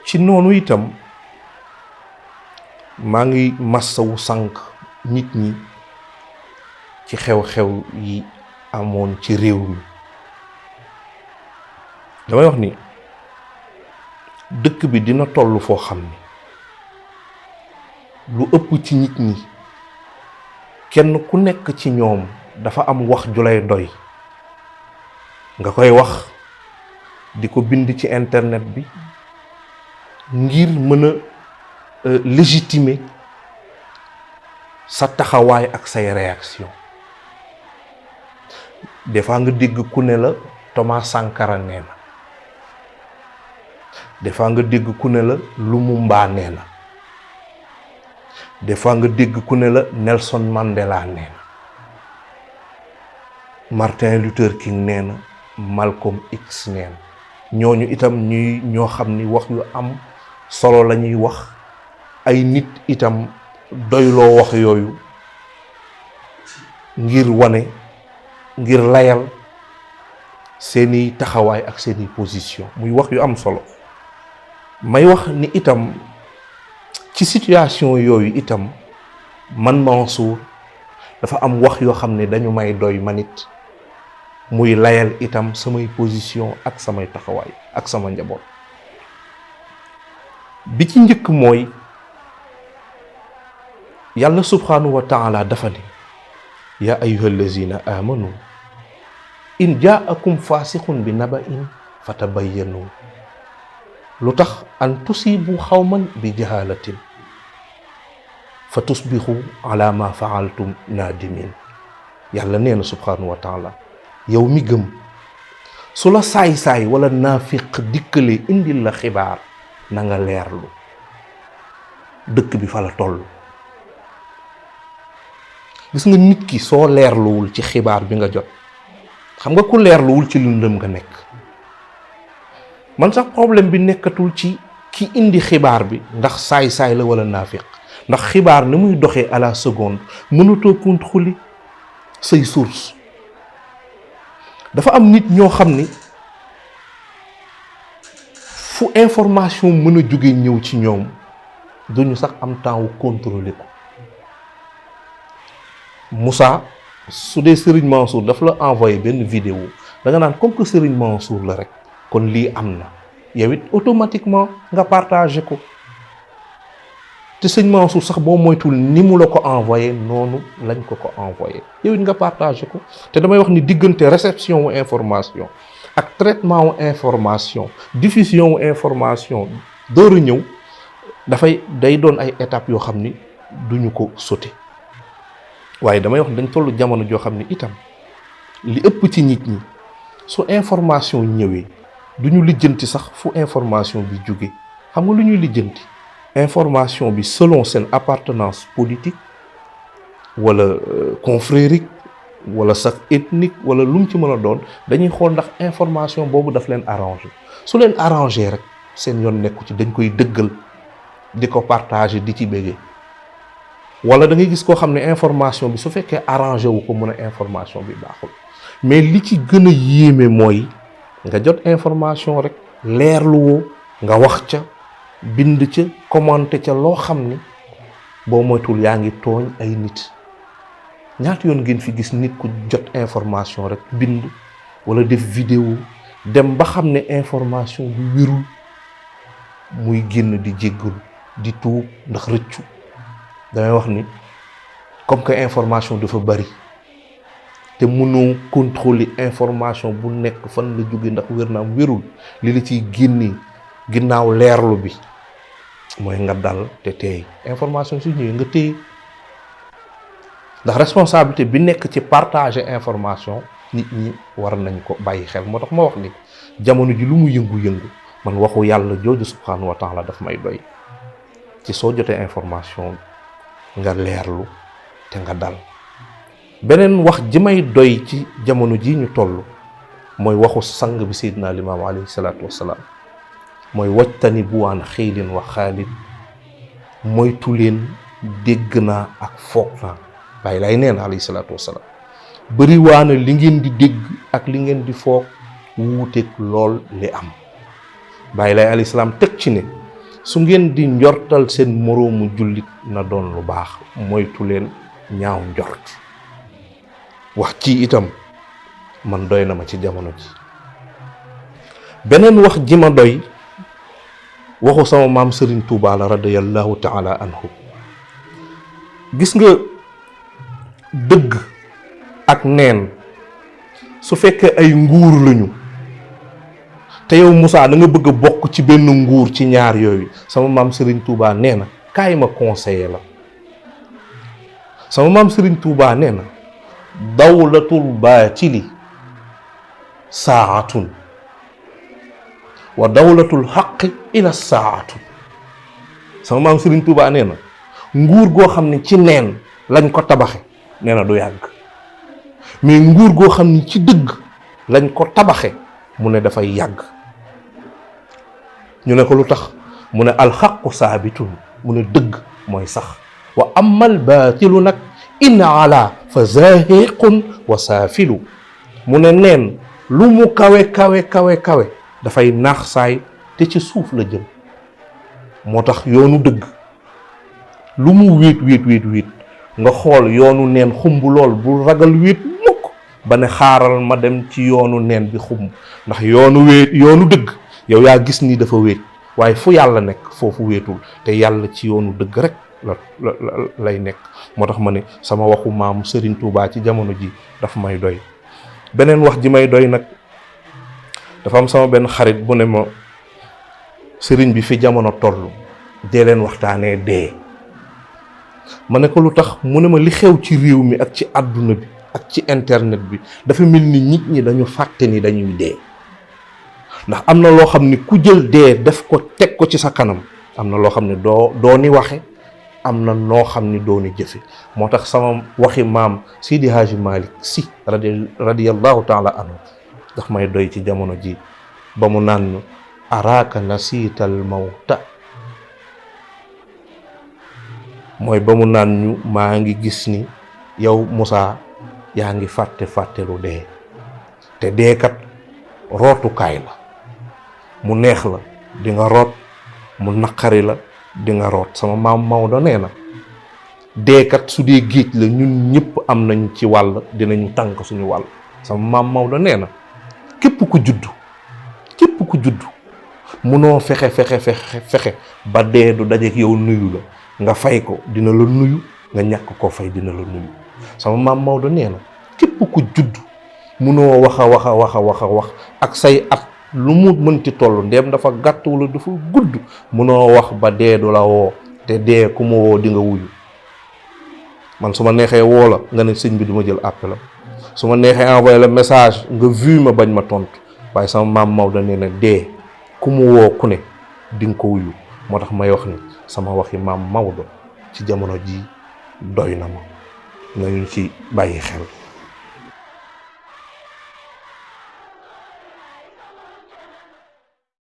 ci noonu itam maa ngi massawu sànq nit ñi ci xew-xew yi amoon ci réew mi. damay wax ni dëkk bi dina toll foo xam ni lu ëpp ci nit ñi kenn ku nekk ci ñoom dafa am wax ju lay doy nga koy wax di ko bind ci internet bi ngir mën a légitimer sa taxawaay ak say réaction. des fois nga dégg ku ne la Thomas Sankara nee na, des fois nga dégg ku ne la Lumumba nee na, des fois nga dégg ku ne la Nelson Mandela nee na, Martin Luther King nee na, Malcolm X nee na. ñooñu itam ñoo xam ni wax yu am solo la ñuy wax, ay nit itam doyloo wax yooyu ngir wane, ngir layal seeni taxawaay ak seeni position, muy wax yu am solo. may wax ni itam ci situation yooyu itam man Mansour dafa am wax yoo xam ne dañu may doy manit muy layal itam samay position ak samay taxawaay ak sama njaboot. bi ci njëkk mooy yàlla subhanahu wa taala dafa ne yaa ayyuhal lazina amanu in jaakum fasiqun bi naba'in fatabayyanu lu tax an tusibu xawman bi jahalatin fa tusbixu ala ma faaltum nadimin. yàlla nee na subhanahu wa taala yow mi gëm su la saay-saay wala naafiq dikkale indil la xibaar na nga leerlu. dëkk bi fa la toll. gis nga nit ki soo leerluwul ci xibaar bi nga jot, xam nga ku leerluwul ci lëndëm nga nekk. man sax problème bi nekkatul ci ki indi xibaar bi ndax saay-saay la wala naafiq, ndax xibaar ni muy doxee à la seconde mënatoo contrôler say source. dafa am nit ñoo xam ni fu information mën a jóge ñëw ci ñoom duñu sax am temps wu contrôler ko. Moussa su dee Serigne Mansour daf la envoyé benn vidéo da nga naan comme que Serigne Mansour la rek kon lii am na, yow it automatiquement nga partagé ko. te sëñ Mansour sax boo moytul ni mu la ko envoyé noonu lañ ko envoyé, yow it nga partagé ko. te damay wax ni diggante réception wu information ak traitement wu information, diffusion wu information dooru ñëw day doon ay étapes yoo xam ni duñu ko sauté. waaye damay wax dañ tollu jamono joo xam ni itam li ëpp ci nit ñi su information ñëwee duñu lijjanti sax fu information bi jóge. xam nga lu ñuy lijjanti information bi selon seen appartenance politique wala confrérique wala sax ethnique wala lu mu ci mën a doon, dañuy xool ndax information boobu daf leen arrangé. su leen arrangé rek seen yoon nekku ci, dañ koy dëggal di ko partager di ci béggee. wala da ngay gis koo xam ne information bi su fekkee arrangé wu ko mën a information bi baaxul. mais li ci gën a yéeme mooy nga jot information rek leerlu woo, nga wax ca, bind ca, commenté ca loo xam ni boo moytul yaa ngi tooñ ay nit. ñaata yoon ngeen fi gis nit ku jot information rek bind wala def vidéo dem ba xam ne information bi wérul muy génn di jéggalu di tuub ndax rëccu. damay wax ni comme que information dafa bari te mënoo contrôler information bu nekk fan la jóge ndax wér na am wérul, li la ciy génnee ginnaaw leerlu bi mooy nga dal te teey. information su ñëwee nga téye, ndax responsabilité bi nekk ci partager information nit ñi war nañ ko bàyyi xel. moo tax ma wax ni jamono ji lu mu yëngu-yëngu man waxu yàlla jooju subhanahu wa taala daf may doy ci soo jotee information nga leerlu te nga dal. beneen wax ji may doy ci jamono ji ñu toll mooy waxu sang bi Seydina Limaamu alayhi salaatu wassalaam, mooy wajtani bu waan xiilin wa xaalin, moytu leen dégg naa ak foog naa. Baay Laay nee na alayhi salaatu wassalaam bëri waana li ngeen di dégg ak li ngeen di foog wuuteeg lool li am. bàyyi lay alayhi salaam teg ci ne su ngeen di njortal seen moroomu jullit na doon lu baax moytu leen ñaaw njort. wax ci itam man doy na ma ci jamono ji. beneen wax ji ma doy waxu sama maam Serigne Touba la radiyallahu taala anhu. gis nga dëgg ak neen su fekkee ay nguur lañu te yow Moussa da nga bëgg a bokk ci benn nguur ci ñaar yooyu, sama maam Serigne Touba nee na kaay ma conseiller la. sama maam Serigne Touba nee na dawlatul baatili saatun wa dawlatul xaqi ila saatun. sama maam Serigne Touba nee na nguur goo xam ne ci neen lañ ko tabaxe nee na du yàgg, mais nguur goo xam ne ci dëgg lañ ko tabaxe mu ne dafay yàgg. ñu ne ko lu tax mu ne alxaqu saabitun, mu ne dëgg mooy sax. wa amal baatilu nag in ala fa zahiqun wa saafilu. mu ne neen lu mu kawe kawe kawe kawe dafay naax saay te ci suuf la jëm. moo tax yoonu dëgg lu mu wéet wéet nga xool yoonu neen xumb lool bu ragal wéet mukk ba ne xaaral ma dem ci yoonu neen bi xumb, ndax yoonu dëgg yow yaa gis ni dafa wéet, waaye fu yàlla nekk foofu wéetul, te yàlla ci yoonu dëgg rek lay nekk. moo tax ma ne sama waxu maam Serigne Touba ci jamono ji daf may doy. beneen wax ji may doy nag dafa am sama benn xarit bu ne ma sëriñ bi fi jamono toll dee leen waxtaanee dee. ma ne ko lu tax mu ne ma li xew ci réew mi ak ci àdduna bi ak ci internet bi dafa mel ni nit ñi dañu fàtte ni dañuy dee. ndax am na loo xam ni ku jël dee def ko teg ko ci sa kanam, am na loo xam ne doo ni waxe, am na noo xam ni doo ni jëfe. moo tax sama waxi maam Seydi Hadji Malick Sy radiyallahu taala anhu daf may doy ci jamono ji, ba mu naan araaka nasiital mawta, mooy ba mu naan ñu maa ngi gis ni yow Moussa yaa ngi fàttelu dee. te deekat rootukaay la, mu neex la di nga root, mu naqari la di nga root. sama maam Maodo nee na deekat su dee géej la ñun ñëpp am nañ ci wàll, dinañu tànk suñu wàll. sama maam Maodo nee na képp ku juddu munoo fexe ba dee du dajeek yow nuyu la, nga fay ko dina la nuyu, nga ñàkk ko fay dina la nuyu. sama maam Maodo nee na képp ku judd munoo wax ak say at lu mu mënti toll, ndéem dafa gàtt wala dafa gudd, munoo wax ba dee du la woo, te dee ku ma woo di nga wuyu. man su ma neexee woo la nga ne sëñ bi du ma jël appel, su ma neexee envoyé la message nga vu ma bañ ma tontu, waaye sama maam Maodo nee na dee ku mu woo ku ne di nga ko wuyu. moo tax may wax ni sama waxi maam Maodo ci jamono ji doy na ma, nañu ci bàyyi xel.